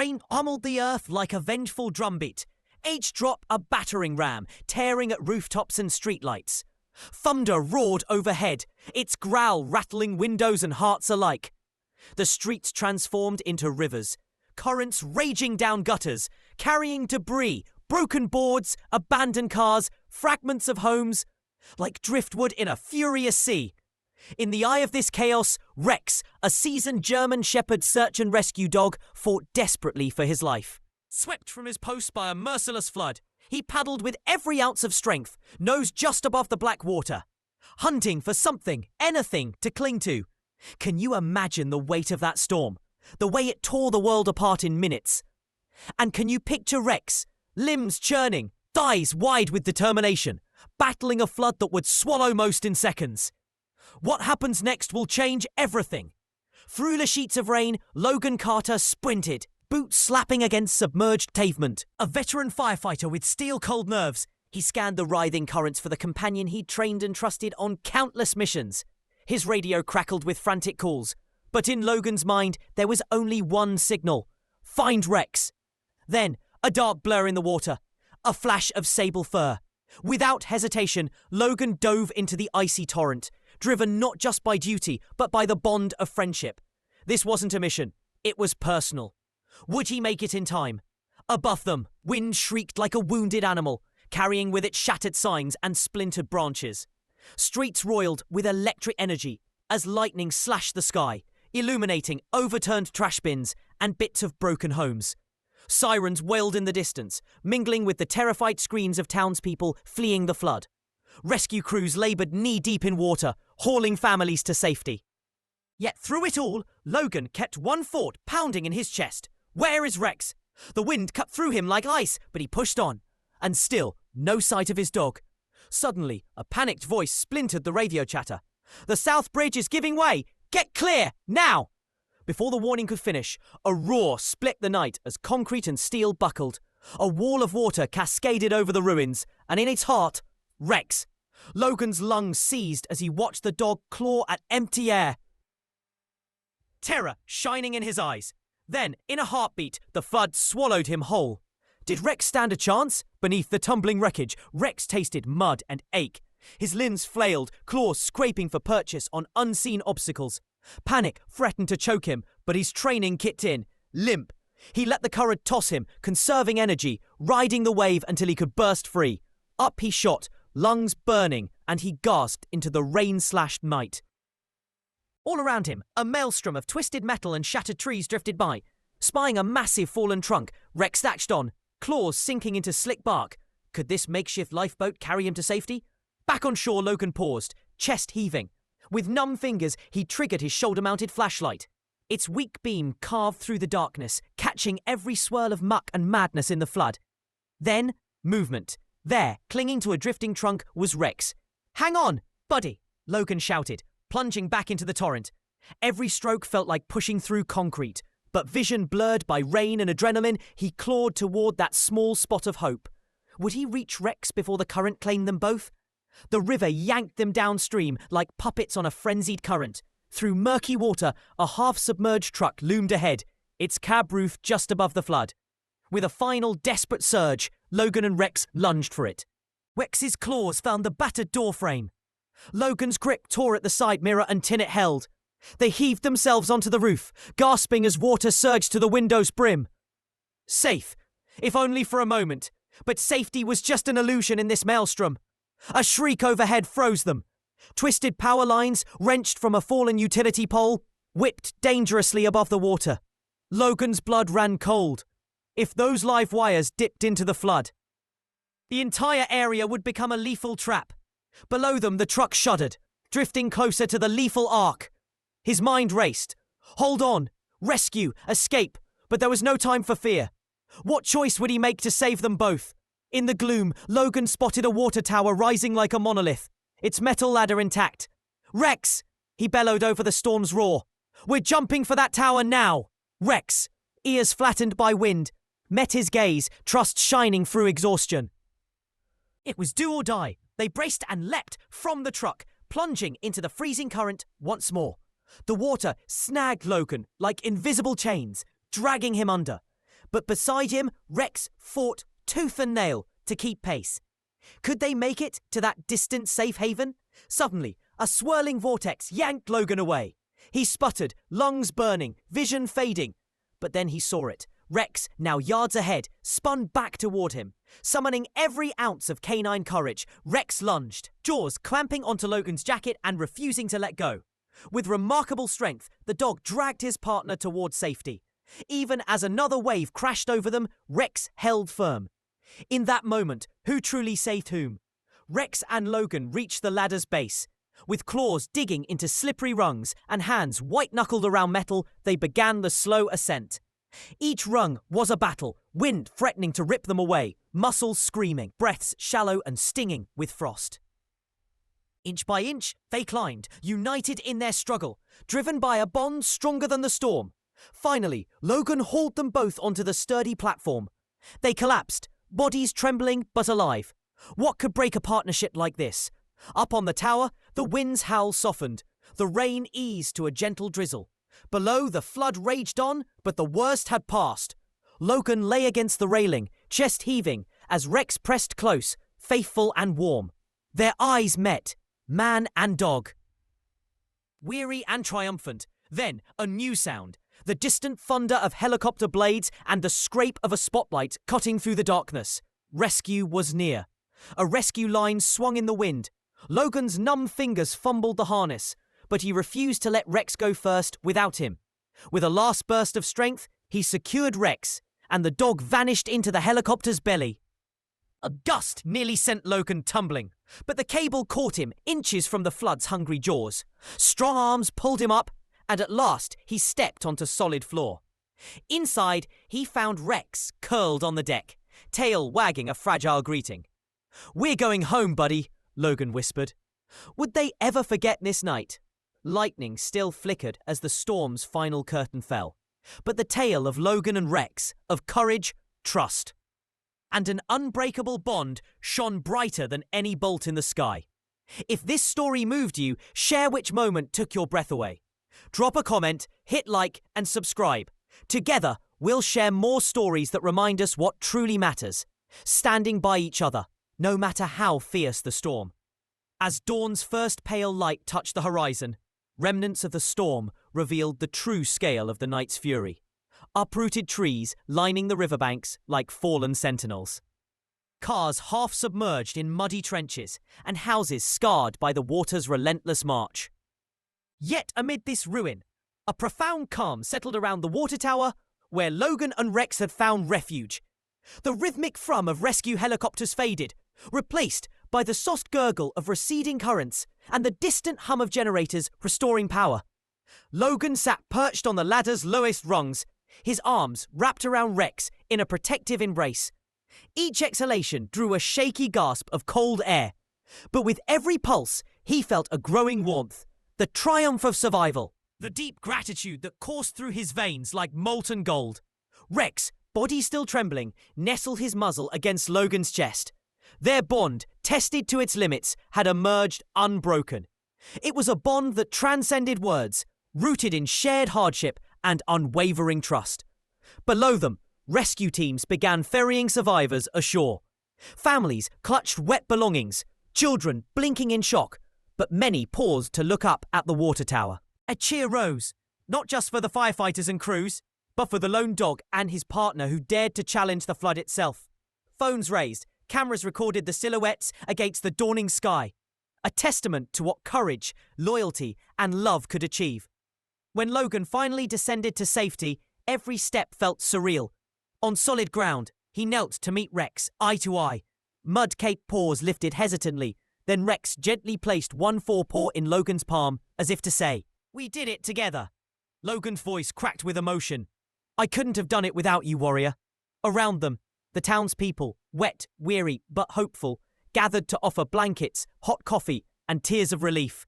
Rain pummeled the earth like a vengeful drumbeat. Each drop a battering ram, tearing at rooftops and streetlights. Thunder roared overhead, its growl rattling windows and hearts alike. The streets transformed into rivers, currents raging down gutters, carrying debris, broken boards, abandoned cars, fragments of homes, like driftwood in a furious sea. In the eye of this chaos, Rex, a seasoned German Shepherd search and rescue dog, fought desperately for his life. Swept from his post by a merciless flood, he paddled with every ounce of strength, nose just above the black water, hunting for something, anything, to cling to. Can you imagine the weight of that storm? The way it tore the world apart in minutes? And can you picture Rex, limbs churning, thighs wide with determination, battling a flood that would swallow most in seconds? What happens next will change everything. Through the sheets of rain, Logan Carter sprinted, boots slapping against submerged pavement. A veteran firefighter with steel-cold nerves, he scanned the writhing currents for the companion he'd trained and trusted on countless missions. His radio crackled with frantic calls, but in Logan's mind there was only one signal: find Rex. Then, a dark blur in the water, a flash of sable fur. Without hesitation, Logan dove into the icy torrent, driven not just by duty, but by the bond of friendship. This wasn't a mission, it was personal. Would he make it in time? Above them, wind shrieked like a wounded animal, carrying with it shattered signs and splintered branches. Streets roiled with electric energy as lightning slashed the sky, illuminating overturned trash bins and bits of broken homes. Sirens wailed in the distance, mingling with the terrified screams of townspeople fleeing the flood. Rescue crews laboured knee-deep in water, hauling families to safety. Yet through it all, Logan kept one thought pounding in his chest. Where is Rex? The wind cut through him like ice, but he pushed on. And still, no sight of his dog. Suddenly, a panicked voice splintered the radio chatter. The South Bridge is giving way! Get clear, now! Before the warning could finish, a roar split the night as concrete and steel buckled. A wall of water cascaded over the ruins, and in its heart, Rex. Logan's lungs seized as he watched the dog claw at empty air. Terror shining in his eyes. Then, in a heartbeat, the flood swallowed him whole. Did Rex stand a chance? Beneath the tumbling wreckage, Rex tasted mud and ache. His limbs flailed, claws scraping for purchase on unseen obstacles. Panic threatened to choke him, but his training kicked in. Limp, he let the current toss him, conserving energy, riding the wave until he could burst free. Up he shot, lungs burning, and he gasped into the rain-slashed night. All around him, a maelstrom of twisted metal and shattered trees drifted by. Spying a massive fallen trunk, Rex thatched on, claws sinking into slick bark. Could this makeshift lifeboat carry him to safety? Back on shore, Logan paused, chest heaving. With numb fingers, he triggered his shoulder-mounted flashlight. Its weak beam carved through the darkness, catching every swirl of muck and madness in the flood. Then, movement. There, clinging to a drifting trunk, was Rex. "Hang on, buddy," Logan shouted, plunging back into the torrent. Every stroke felt like pushing through concrete, but vision blurred by rain and adrenaline, he clawed toward that small spot of hope. Would he reach Rex before the current claimed them both? The river yanked them downstream like puppets on a frenzied current. Through murky water, a half-submerged truck loomed ahead, its cab roof just above the flood. With a final desperate surge, Logan and Rex lunged for it. Rex's claws found the battered doorframe. Logan's grip tore at the side mirror until it held. They heaved themselves onto the roof, gasping as water surged to the window's brim. Safe, if only for a moment, but safety was just an illusion in this maelstrom. A shriek overhead froze them. Twisted power lines, wrenched from a fallen utility pole, whipped dangerously above the water. Logan's blood ran cold. If those live wires dipped into the flood, the entire area would become a lethal trap. Below them, the truck shuddered, drifting closer to the lethal arc. His mind raced. Hold on, rescue, escape, but there was no time for fear. What choice would he make to save them both? In the gloom, Logan spotted a water tower rising like a monolith, its metal ladder intact. "Rex!" he bellowed over the storm's roar. "We're jumping for that tower now!" Rex, ears flattened by wind, met his gaze, trust shining through exhaustion. It was do or die. They braced and leapt from the truck, plunging into the freezing current once more. The water snagged Logan like invisible chains, dragging him under. But beside him, Rex fought tooth and nail to keep pace. Could they make it to that distant safe haven? Suddenly, a swirling vortex yanked Logan away. He sputtered, lungs burning, vision fading. But then he saw it. Rex, now yards ahead, spun back toward him. Summoning every ounce of canine courage, Rex lunged, jaws clamping onto Logan's jacket and refusing to let go. With remarkable strength, the dog dragged his partner toward safety. Even as another wave crashed over them, Rex held firm. In that moment, who truly saved whom? Rex and Logan reached the ladder's base. With claws digging into slippery rungs and hands white-knuckled around metal, they began the slow ascent. Each rung was a battle, wind threatening to rip them away, muscles screaming, breaths shallow and stinging with frost. Inch by inch, they climbed, united in their struggle, driven by a bond stronger than the storm. Finally, Logan hauled them both onto the sturdy platform. They collapsed, bodies trembling but alive. What could break a partnership like this? Up on the tower, the wind's howl softened. The rain eased to a gentle drizzle. Below, the flood raged on, but the worst had passed. Logan lay against the railing, chest heaving, as Rex pressed close, faithful and warm. Their eyes met, man and dog. Weary and triumphant, then a new sound. The distant thunder of helicopter blades and the scrape of a spotlight cutting through the darkness. Rescue was near. A rescue line swung in the wind. Logan's numb fingers fumbled the harness, but he refused to let Rex go first without him. With a last burst of strength, he secured Rex, and the dog vanished into the helicopter's belly. A gust nearly sent Logan tumbling, but the cable caught him inches from the flood's hungry jaws. Strong arms pulled him up, and at last he stepped onto solid floor. Inside, he found Rex curled on the deck, tail wagging a fragile greeting. "We're going home, buddy," Logan whispered. Would they ever forget this night? Lightning still flickered as the storm's final curtain fell. But the tale of Logan and Rex, of courage, trust, and an unbreakable bond shone brighter than any bolt in the sky. If this story moved you, share which moment took your breath away. Drop a comment, hit like, and subscribe. Together, we'll share more stories that remind us what truly matters, standing by each other, no matter how fierce the storm. As dawn's first pale light touched the horizon, remnants of the storm revealed the true scale of the night's fury. Uprooted trees lining the riverbanks like fallen sentinels. Cars half submerged in muddy trenches, and houses scarred by the water's relentless march. Yet amid this ruin, a profound calm settled around the water tower where Logan and Rex had found refuge. The rhythmic thrum of rescue helicopters faded, replaced by the soft gurgle of receding currents and the distant hum of generators restoring power. Logan sat perched on the ladder's lowest rungs, his arms wrapped around Rex in a protective embrace. Each exhalation drew a shaky gasp of cold air, but with every pulse he felt a growing warmth, the triumph of survival, the deep gratitude that coursed through his veins like molten gold. Rex, body still trembling, nestled his muzzle against Logan's chest. Their bond, tested to its limits, had emerged unbroken. It was a bond that transcended words, rooted in shared hardship and unwavering trust. Below them, rescue teams began ferrying survivors ashore. Families clutched wet belongings, children blinking in shock, but many paused to look up at the water tower. A cheer rose, not just for the firefighters and crews, but for the lone dog and his partner who dared to challenge the flood itself. Phones raised, cameras recorded the silhouettes against the dawning sky, a testament to what courage, loyalty, and love could achieve. When Logan finally descended to safety, every step felt surreal. On solid ground, he knelt to meet Rex, eye to eye. Mud-caked paws lifted hesitantly, then Rex gently placed one forepaw in Logan's palm, as if to say, "We did it together." Logan's voice cracked with emotion. "I couldn't have done it without you, warrior." Around them, the townspeople, wet, weary, but hopeful, gathered to offer blankets, hot coffee, and tears of relief.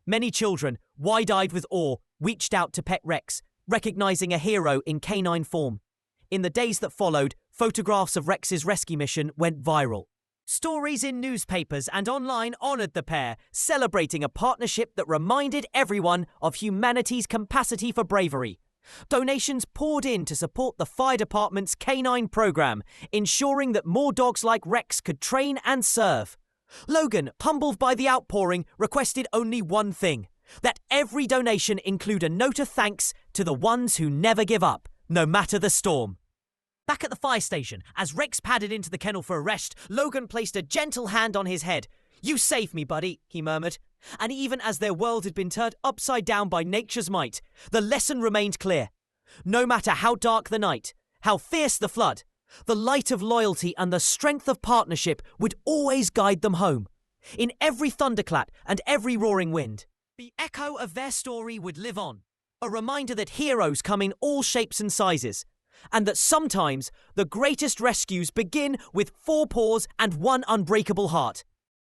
Many children, wide-eyed with awe, reached out to pet Rex, recognizing a hero in canine form. In the days that followed, photographs of Rex's rescue mission went viral. Stories in newspapers and online honored the pair, celebrating a partnership that reminded everyone of humanity's capacity for bravery. Donations poured in to support the fire department's canine program, ensuring that more dogs like Rex could train and serve. Logan, humbled by the outpouring, requested only one thing: that every donation include a note of thanks to the ones who never give up, no matter the storm. Back at the fire station, as Rex padded into the kennel for a rest, Logan placed a gentle hand on his head. "You saved me, buddy," he murmured. And even as their world had been turned upside down by nature's might, the lesson remained clear. No matter how dark the night, how fierce the flood, the light of loyalty and the strength of partnership would always guide them home. In every thunderclap and every roaring wind, the echo of their story would live on. A reminder that heroes come in all shapes and sizes, and that sometimes the greatest rescues begin with 4 paws and 1 unbreakable heart.